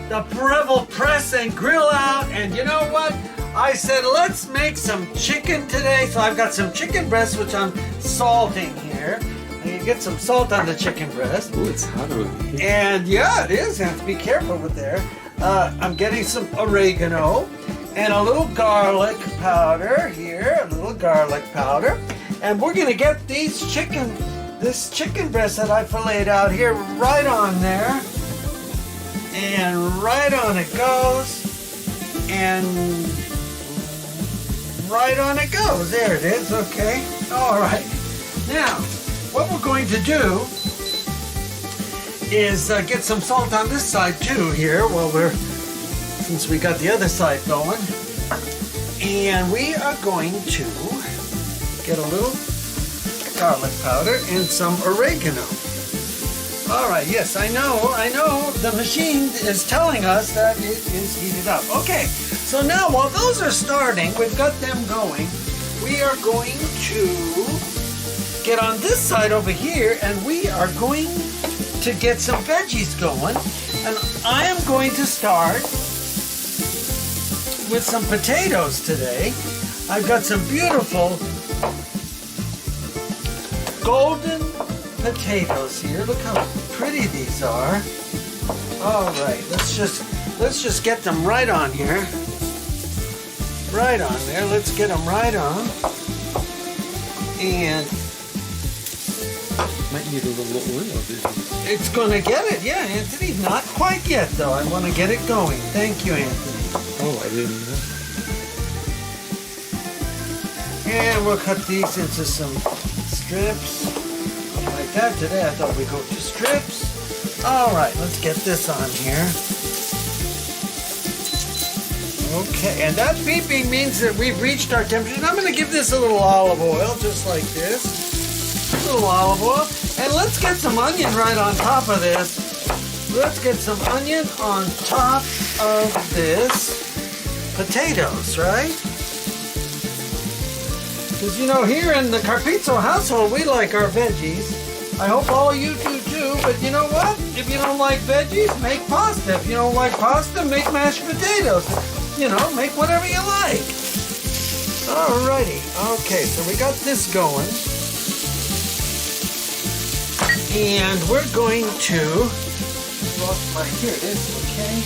the Breville press and grill out, and you know what? I said let's make some chicken today, so I've got some chicken breast which I'm salting here. You get some salt on the chicken breast. Ooh, it's hot over here. And yeah, it is. You have to be careful with there. I'm getting some oregano and a little garlic powder here, a little garlic powder. And we're gonna get this chicken breast that I filleted out here right on there. And right on it goes. And right on it goes. There it is, okay. All right. Now, what we're going to do is get some salt on this side too here since we got the other side going. And we are going to get a little garlic powder and some oregano. All right, yes, I know the machine is telling us that it is heated up. Okay, so now while those are starting, we've got them going, we are going to get on this side over here and we are going to get some veggies going. And I am going to start with some potatoes today. I've got some beautiful golden potatoes here. Look how pretty these are. All right, let's just get them right on here. Right on there. Let's get them right on. And might need a little oil, didn't it's gonna get it, yeah, Anthony. Not quite yet though. I want to get it going. Thank you, Anthony. Oh, I didn't know. And we'll cut these into some strips. Like that. Today I thought we'd go to strips. Alright, let's get this on here. Okay, and that beeping means that we've reached our temperature. And I'm going to give this a little olive oil, just like this. A little olive oil. And let's get some onion right on top of this. Let's get some onion on top of this potatoes, right? Because, you know, here in the Carpizzo household, we like our veggies. I hope all of you do too, but you know what? If you don't like veggies, make pasta. If you don't like pasta, make mashed potatoes. You know, make whatever you like. Alrighty. Okay, so we got this going. And we're going to... Here it is, okay?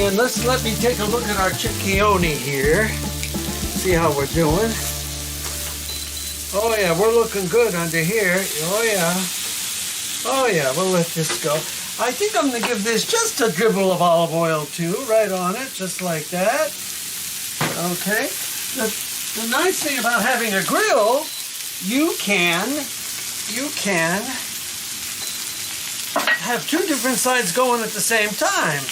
And let me take a look at our cicchione here. See how we're doing. Oh yeah, we're looking good under here. Oh yeah. Oh yeah, we'll let this go. I think I'm gonna give this just a dribble of olive oil too, right on it, just like that. Okay. The nice thing about having a grill, you can have two different sides going at the same time.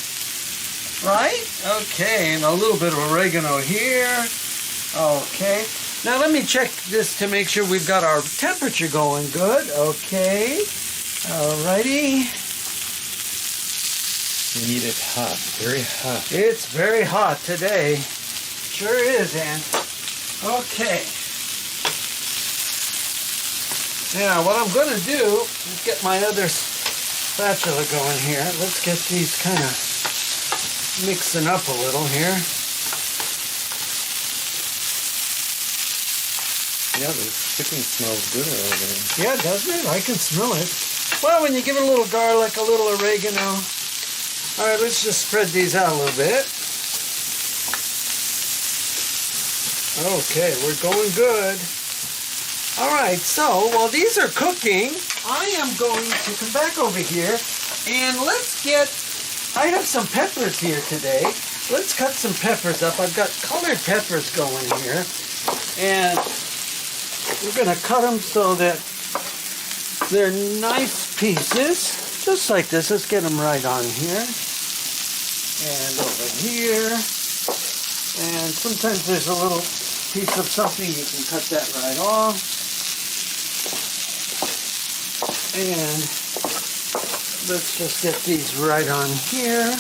Right? Okay, and a little bit of oregano here. Okay. Now let me check this to make sure we've got our temperature going good. Okay. Alrighty. We need it hot, very hot. It's very hot today. Sure is, Ann. Okay. Now what I'm going to do is get my other spatula going here. Let's get these kind of mixing up a little here. Yeah, the chicken smells good already. Yeah, doesn't it? I can smell it. Well, when you give it a little garlic, a little oregano. All right, let's just spread these out a little bit. Okay, we're going good. All right, so while these are cooking, I am going to come back over here and I have some peppers here today. Let's cut some peppers up. I've got colored peppers going here. And we're going to cut them so that they're nice pieces. Just like this. Let's get them right on here. And over here. And sometimes there's a little piece of something. You can cut that right off. And let's just get these right on here.